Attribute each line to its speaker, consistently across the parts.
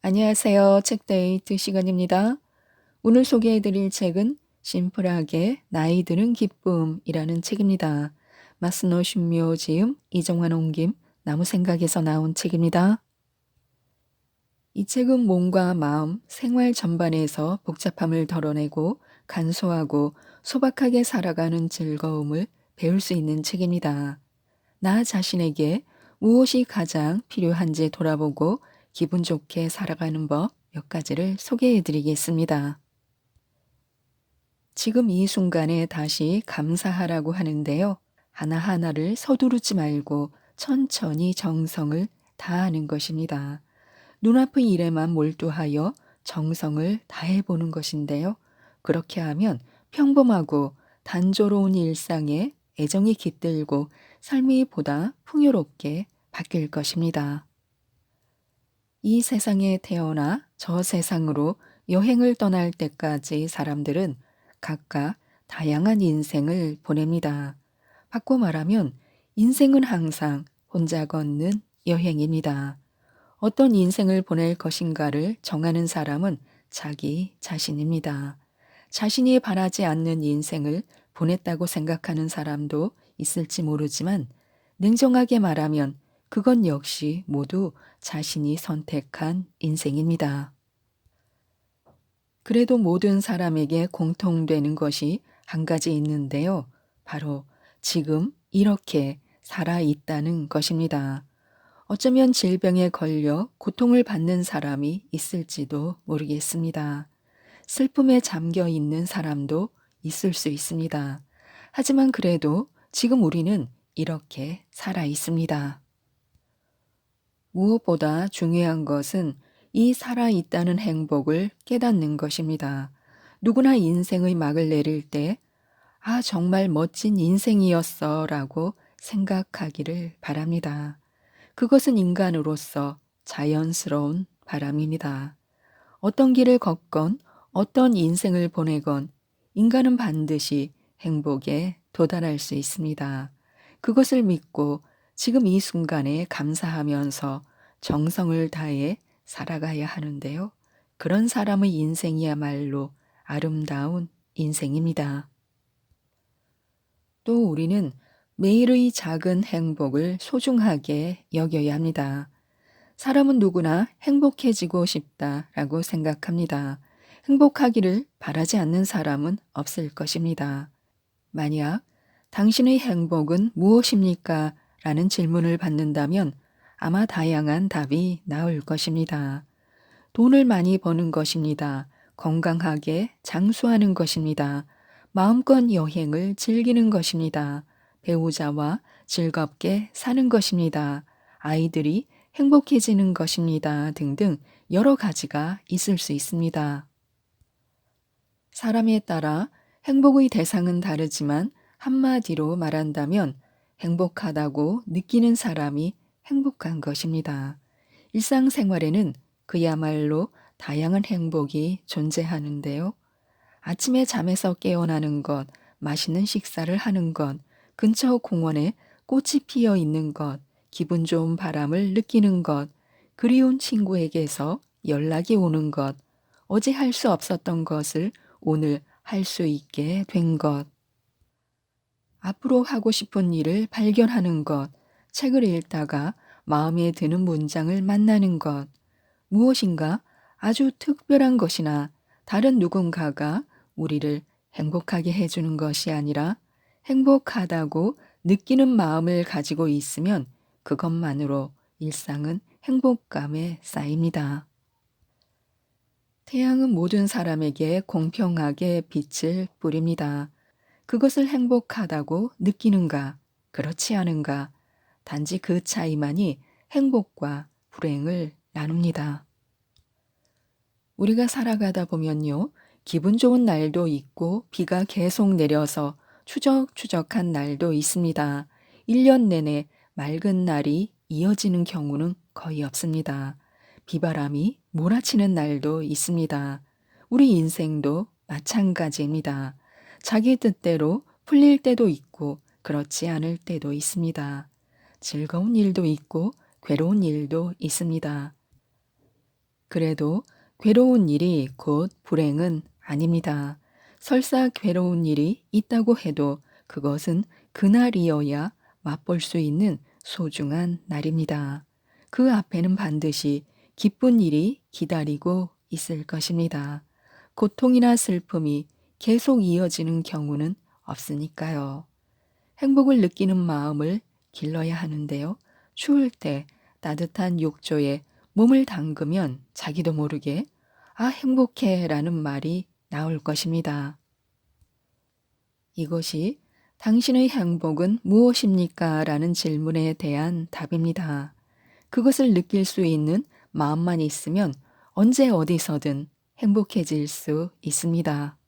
Speaker 1: 안녕하세요. 책데이트 시간입니다. 오늘 소개해드릴 책은 심플하게 나이 드는 기쁨이라는 책입니다. 마스노 신묘 지음, 이정환 옮김, 나무생각에서 나온 책입니다. 이 책은 몸과 마음, 생활 전반에서 복잡함을 덜어내고 간소하고 소박하게 살아가는 즐거움을 배울 수 있는 책입니다. 나 자신에게 무엇이 가장 필요한지 돌아보고 기분 좋게 살아가는 법 몇 가지를 소개해 드리겠습니다. 지금 이 순간에 다시 감사하라고 하는데요. 하나하나를 서두르지 말고 천천히 정성을 다하는 것입니다. 눈앞의 일에만 몰두하여 정성을 다해보는 것인데요. 그렇게 하면 평범하고 단조로운 일상에 애정이 깃들고 삶이 보다 풍요롭게 바뀔 것입니다. 이 세상에 태어나 저 세상으로 여행을 떠날 때까지 사람들은 각각 다양한 인생을 보냅니다. 바꿔 말하면 인생은 항상 혼자 걷는 여행입니다. 어떤 인생을 보낼 것인가를 정하는 사람은 자기 자신입니다. 자신이 바라지 않는 인생을 보냈다고 생각하는 사람도 있을지 모르지만 냉정하게 말하면 그건 역시 모두 자신이 선택한 인생입니다. 그래도 모든 사람에게 공통되는 것이 한 가지 있는데요. 바로 지금 이렇게 살아 있다는 것입니다. 어쩌면 질병에 걸려 고통을 받는 사람이 있을지도 모르겠습니다. 슬픔에 잠겨 있는 사람도 있을 수 있습니다. 하지만 그래도 지금 우리는 이렇게 살아 있습니다. 무엇보다 중요한 것은 이 살아있다는 행복을 깨닫는 것입니다. 누구나 인생의 막을 내릴 때, 정말 멋진 인생이었어 라고 생각하기를 바랍니다. 그것은 인간으로서 자연스러운 바람입니다. 어떤 길을 걷건 어떤 인생을 보내건 인간은 반드시 행복에 도달할 수 있습니다. 그것을 믿고 지금 이 순간에 감사하면서 정성을 다해 살아가야 하는데요. 그런 사람의 인생이야말로 아름다운 인생입니다. 또 우리는 매일의 작은 행복을 소중하게 여겨야 합니다. 사람은 누구나 행복해지고 싶다라고 생각합니다. 행복하기를 바라지 않는 사람은 없을 것입니다. 만약 당신의 행복은 무엇입니까? 라는 질문을 받는다면 아마 다양한 답이 나올 것입니다. 돈을 많이 버는 것입니다. 건강하게 장수하는 것입니다. 마음껏 여행을 즐기는 것입니다. 배우자와 즐겁게 사는 것입니다. 아이들이 행복해지는 것입니다. 등등 여러 가지가 있을 수 있습니다. 사람에 따라 행복의 대상은 다르지만 한마디로 말한다면 행복하다고 느끼는 사람이 행복한 것입니다. 일상생활에는 그야말로 다양한 행복이 존재하는데요. 아침에 잠에서 깨어나는 것, 맛있는 식사를 하는 것, 근처 공원에 꽃이 피어 있는 것, 기분 좋은 바람을 느끼는 것, 그리운 친구에게서 연락이 오는 것, 어제 할 수 없었던 것을 오늘 할 수 있게 된 것, 앞으로 하고 싶은 일을 발견하는 것, 책을 읽다가 마음에 드는 문장을 만나는 것, 무엇인가 아주 특별한 것이나 다른 누군가가 우리를 행복하게 해주는 것이 아니라 행복하다고 느끼는 마음을 가지고 있으면 그것만으로 일상은 행복감에 쌓입니다. 태양은 모든 사람에게 공평하게 빛을 뿌립니다. 그것을 행복하다고 느끼는가, 그렇지 않은가, 단지 그 차이만이 행복과 불행을 나눕니다. 우리가 살아가다 보면요, 기분 좋은 날도 있고 비가 계속 내려서 추적추적한 날도 있습니다. 1년 내내 맑은 날이 이어지는 경우는 거의 없습니다. 비바람이 몰아치는 날도 있습니다. 우리 인생도 마찬가지입니다. 자기 뜻대로 풀릴 때도 있고 그렇지 않을 때도 있습니다. 즐거운 일도 있고 괴로운 일도 있습니다. 그래도 괴로운 일이 곧 불행은 아닙니다. 설사 괴로운 일이 있다고 해도 그것은 그날이어야 맛볼 수 있는 소중한 날입니다. 그 앞에는 반드시 기쁜 일이 기다리고 있을 것입니다. 고통이나 슬픔이 계속 이어지는 경우는 없으니까요. 행복을 느끼는 마음을 길러야 하는데요. 추울 때 따뜻한 욕조에 몸을 담그면 자기도 모르게 아, 행복해 라는 말이 나올 것입니다. 이것이 당신의 행복은 무엇입니까? 라는 질문에 대한 답입니다. 그것을 느낄 수 있는 마음만 있으면 언제 어디서든 행복해질 수 있습니다.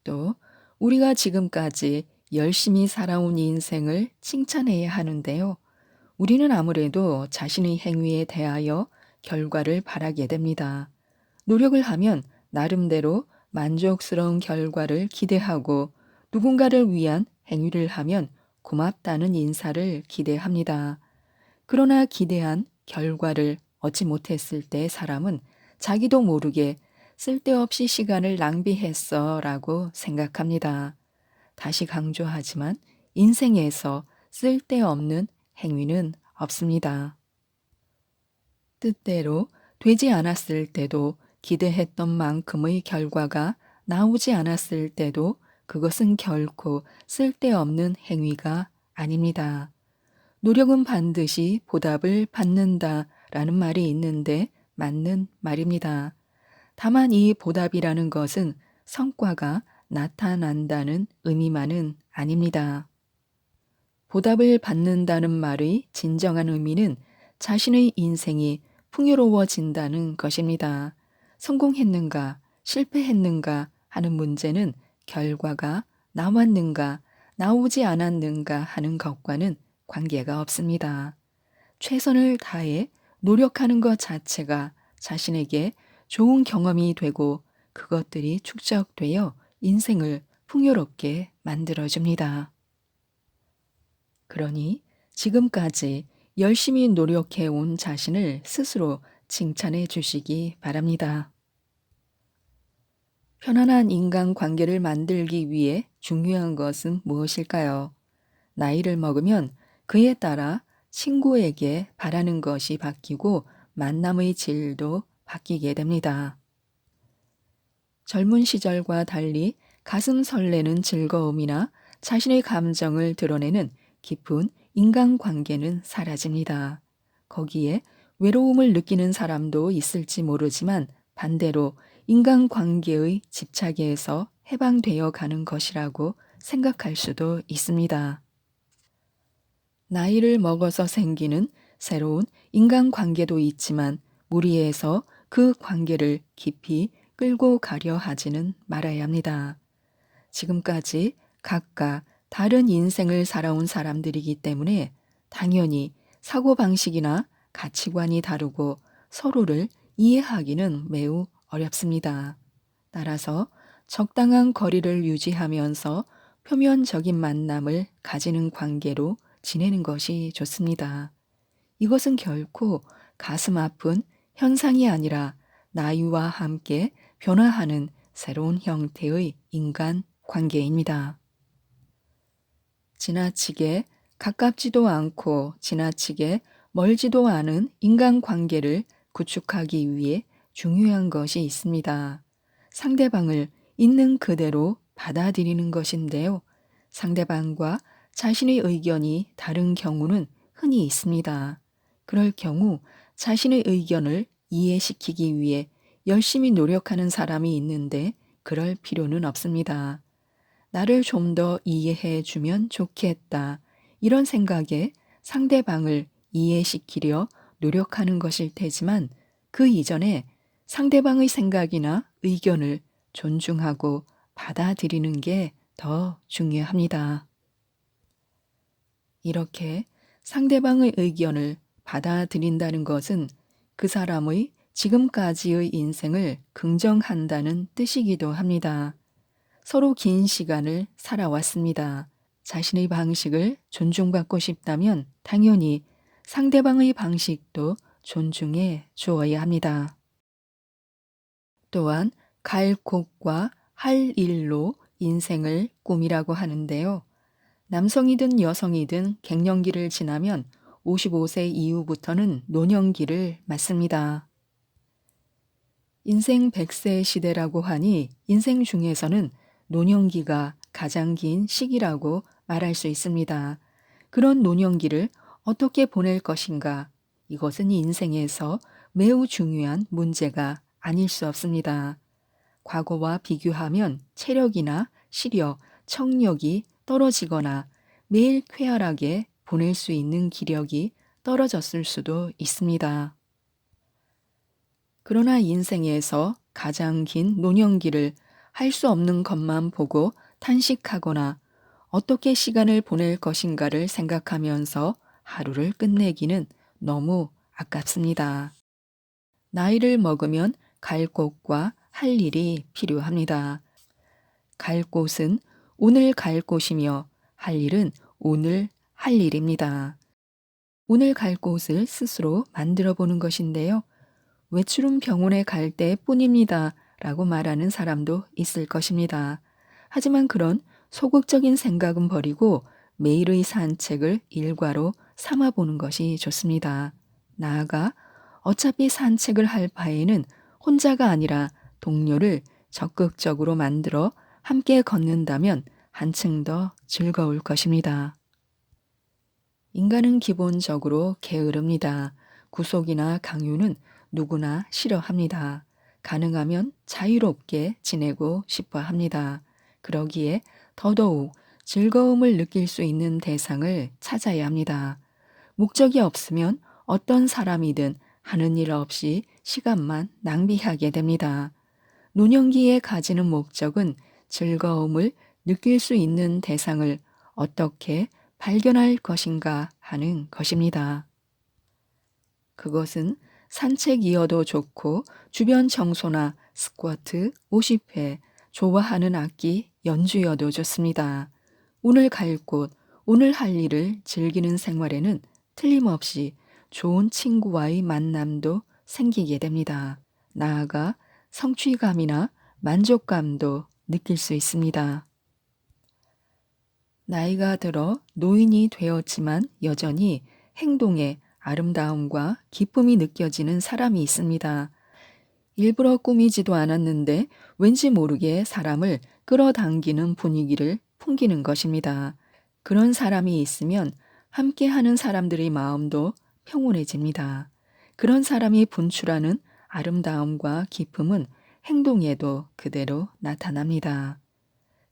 Speaker 1: 또 우리가 지금까지 열심히 살아온 인생을 칭찬해야 하는데요. 우리는 아무래도 자신의 행위에 대하여 결과를 바라게 됩니다. 노력을 하면 나름대로 만족스러운 결과를 기대하고 누군가를 위한 행위를 하면 고맙다는 인사를 기대합니다. 그러나 기대한 결과를 얻지 못했을 때 사람은 자기도 모르게 쓸데없이 시간을 낭비했어 라고 생각합니다. 다시 강조하지만 인생에서 쓸데없는 행위는 없습니다. 뜻대로 되지 않았을 때도 기대했던 만큼의 결과가 나오지 않았을 때도 그것은 결코 쓸데없는 행위가 아닙니다. 노력은 반드시 보답을 받는다라는 말이 있는데 맞는 말입니다. 다만 이 보답이라는 것은 성과가 나타난다는 의미만은 아닙니다. 보답을 받는다는 말의 진정한 의미는 자신의 인생이 풍요로워진다는 것입니다. 성공했는가, 실패했는가 하는 문제는 결과가 나왔는가, 나오지 않았는가 하는 것과는 관계가 없습니다. 최선을 다해 노력하는 것 자체가 자신에게 좋은 경험이 되고 그것들이 축적되어 인생을 풍요롭게 만들어줍니다. 그러니 지금까지 열심히 노력해 온 자신을 스스로 칭찬해 주시기 바랍니다. 편안한 인간 관계를 만들기 위해 중요한 것은 무엇일까요? 나이를 먹으면 그에 따라 친구에게 바라는 것이 바뀌고 만남의 질도 바뀌게 됩니다. 젊은 시절과 달리 가슴 설레는 즐거움이나 자신의 감정을 드러내는 깊은 인간관계는 사라집니다. 거기에 외로움을 느끼는 사람도 있을지 모르지만 반대로 인간관계의 집착에서 해방되어 가는 것이라고 생각할 수도 있습니다. 나이를 먹어서 생기는 새로운 인간관계도 있지만 무리해서 그 관계를 깊이 끌고 가려 하지는 말아야 합니다. 지금까지 각각 다른 인생을 살아온 사람들이기 때문에 당연히 사고방식이나 가치관이 다르고 서로를 이해하기는 매우 어렵습니다. 따라서 적당한 거리를 유지하면서 표면적인 만남을 가지는 관계로 지내는 것이 좋습니다. 이것은 결코 가슴 아픈 현상이 아니라 나이와 함께 변화하는 새로운 형태의 인간 관계입니다. 지나치게 가깝지도 않고 지나치게 멀지도 않은 인간 관계를 구축하기 위해 중요한 것이 있습니다. 상대방을 있는 그대로 받아들이는 것인데요. 상대방과 자신의 의견이 다른 경우는 흔히 있습니다. 그럴 경우 자신의 의견을 이해시키기 위해 열심히 노력하는 사람이 있는데 그럴 필요는 없습니다. 나를 좀 더 이해해 주면 좋겠다. 이런 생각에 상대방을 이해시키려 노력하는 것일 테지만 그 이전에 상대방의 생각이나 의견을 존중하고 받아들이는 게 더 중요합니다. 이렇게 상대방의 의견을 받아들인다는 것은 그 사람의 지금까지의 인생을 긍정한다는 뜻이기도 합니다. 서로 긴 시간을 살아왔습니다. 자신의 방식을 존중받고 싶다면 당연히 상대방의 방식도 존중해 주어야 합니다. 또한 갈 곳과 할 일로 인생을 꾸미라고 하는데요. 남성이든 여성이든 갱년기를 지나면 55세 이후부터는 노년기를 맞습니다. 인생 100세 시대라고 하니 인생 중에서는 노년기가 가장 긴 시기라고 말할 수 있습니다. 그런 노년기를 어떻게 보낼 것인가? 이것은 인생에서 매우 중요한 문제가 아닐 수 없습니다. 과거와 비교하면 체력이나 시력, 청력이 떨어지거나 매일 쾌활하게 보낼 수 있는 기력이 떨어졌을 수도 있습니다. 그러나 인생에서 가장 긴 노년기를 할 수 없는 것만 보고 탄식하거나 어떻게 시간을 보낼 것인가를 생각하면서 하루를 끝내기는 너무 아깝습니다. 나이를 먹으면 갈 곳과 할 일이 필요합니다. 갈 곳은 오늘 갈 곳이며 할 일은 오늘 할 일입니다. 오늘 갈 곳을 스스로 만들어 보는 것인데요. 외출은 병원에 갈 때뿐입니다. 라고 말하는 사람도 있을 것입니다. 하지만 그런 소극적인 생각은 버리고 매일의 산책을 일과로 삼아 보는 것이 좋습니다. 나아가 어차피 산책을 할 바에는 혼자가 아니라 동료를 적극적으로 만들어 함께 걷는다면 한층 더 즐거울 것입니다. 인간은 기본적으로 게으릅니다. 구속이나 강요는 누구나 싫어합니다. 가능하면 자유롭게 지내고 싶어 합니다. 그러기에 더더욱 즐거움을 느낄 수 있는 대상을 찾아야 합니다. 목적이 없으면 어떤 사람이든 하는 일 없이 시간만 낭비하게 됩니다. 노년기에 가지는 목적은 즐거움을 느낄 수 있는 대상을 어떻게 발견할 것인가 하는 것입니다. 그것은 산책이어도 좋고 주변 청소나 스쿼트 50회, 좋아하는 악기 연주여도 좋습니다. 오늘 갈 곳, 오늘 할 일을 즐기는 생활에는 틀림없이 좋은 친구와의 만남도 생기게 됩니다. 나아가 성취감이나 만족감도 느낄 수 있습니다. 나이가 들어 노인이 되었지만 여전히 행동에 아름다움과 기쁨이 느껴지는 사람이 있습니다. 일부러 꾸미지도 않았는데 왠지 모르게 사람을 끌어당기는 분위기를 풍기는 것입니다. 그런 사람이 있으면 함께하는 사람들의 마음도 평온해집니다. 그런 사람이 분출하는 아름다움과 기쁨은 행동에도 그대로 나타납니다.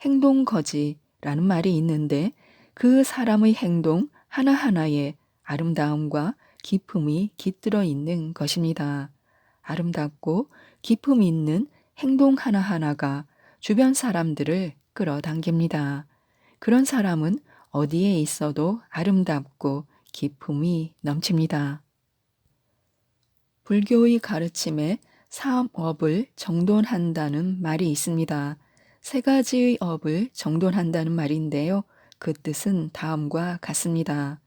Speaker 1: 행동거지라는 말이 있는데 그 사람의 행동 하나하나에 아름다움과 기쁨이 깃들어 있는 것입니다. 아름답고 기품 있는 행동 하나하나가 주변 사람들을 끌어당깁니다. 그런 사람은 어디에 있어도 아름답고 기품이 넘칩니다. 불교의 가르침에 사업을 정돈한다는 말이 있습니다. 세 가지의 업을 정돈한다는 말인데요. 그 뜻은 다음과 같습니다.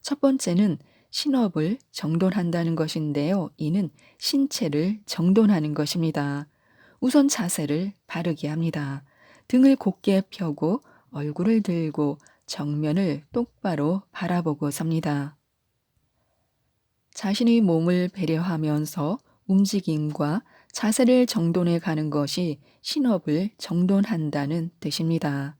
Speaker 1: 첫 번째는 신업을 정돈한다는 것인데요. 이는 신체를 정돈하는 것입니다. 우선 자세를 바르게 합니다. 등을 곧게 펴고 얼굴을 들고 정면을 똑바로 바라보고 섭니다. 자신의 몸을 배려하면서 움직임과 자세를 정돈해 가는 것이 신업을 정돈한다는 뜻입니다.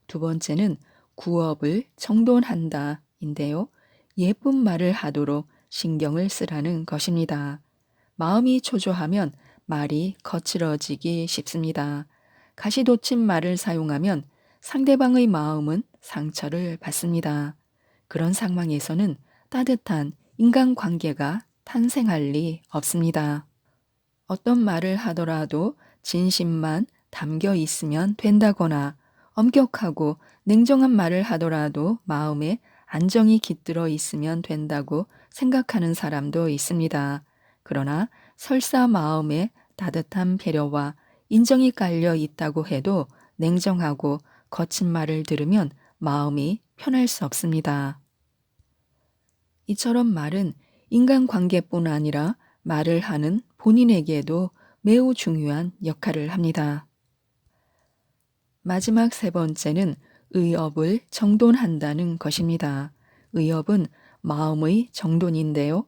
Speaker 1: 두 번째는 구업을 정돈한다 인데요. 예쁜 말을 하도록 신경을 쓰라는 것입니다. 마음이 초조하면 말이 거칠어지기 쉽습니다. 가시돋친 말을 사용하면 상대방의 마음은 상처를 받습니다. 그런 상황에서는 따뜻한 인간관계가 탄생할 리 없습니다. 어떤 말을 하더라도 진심만 담겨 있으면 된다거나 엄격하고 냉정한 말을 하더라도 마음에 안정이 깃들어 있으면 된다고 생각하는 사람도 있습니다. 그러나 설사 마음에 따뜻한 배려와 인정이 깔려 있다고 해도 냉정하고 거친 말을 들으면 마음이 편할 수 없습니다. 이처럼 말은 인간관계뿐 아니라 말을 하는 본인에게도 매우 중요한 역할을 합니다. 마지막 세 번째는 의업을 정돈한다는 것입니다. 의업은 마음의 정돈인데요.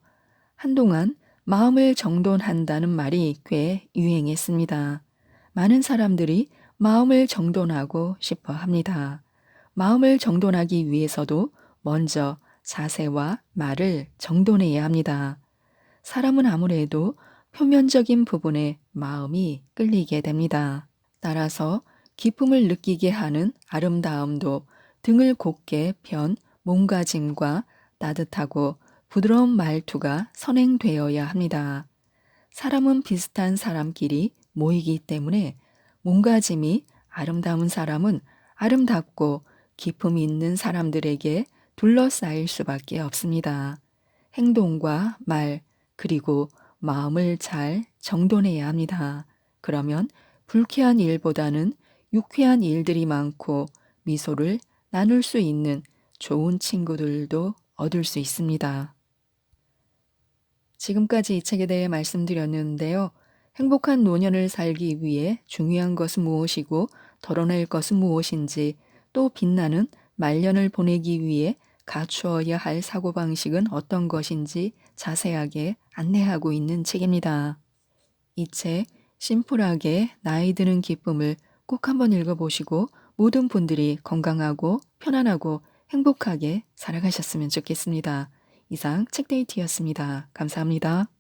Speaker 1: 한동안 마음을 정돈한다는 말이 꽤 유행했습니다. 많은 사람들이 마음을 정돈하고 싶어 합니다. 마음을 정돈하기 위해서도 먼저 자세와 말을 정돈해야 합니다. 사람은 아무래도 표면적인 부분에 마음이 끌리게 됩니다. 따라서 기쁨을 느끼게 하는 아름다움도 등을 곧게 편 몸가짐과 따뜻하고 부드러운 말투가 선행되어야 합니다. 사람은 비슷한 사람끼리 모이기 때문에 몸가짐이 아름다운 사람은 아름답고 기품이 있는 사람들에게 둘러싸일 수밖에 없습니다. 행동과 말, 그리고 마음을 잘 정돈해야 합니다. 그러면 불쾌한 일보다는 유쾌한 일들이 많고 미소를 나눌 수 있는 좋은 친구들도 얻을 수 있습니다. 지금까지 이 책에 대해 말씀드렸는데요. 행복한 노년을 살기 위해 중요한 것은 무엇이고 덜어낼 것은 무엇인지, 또 빛나는 말년을 보내기 위해 갖추어야 할 사고방식은 어떤 것인지 자세하게 안내하고 있는 책입니다. 이 책 심플하게 나이 드는 기쁨을 꼭 한번 읽어보시고 모든 분들이 건강하고 편안하고 행복하게 살아가셨으면 좋겠습니다. 이상 책데이트였습니다. 감사합니다.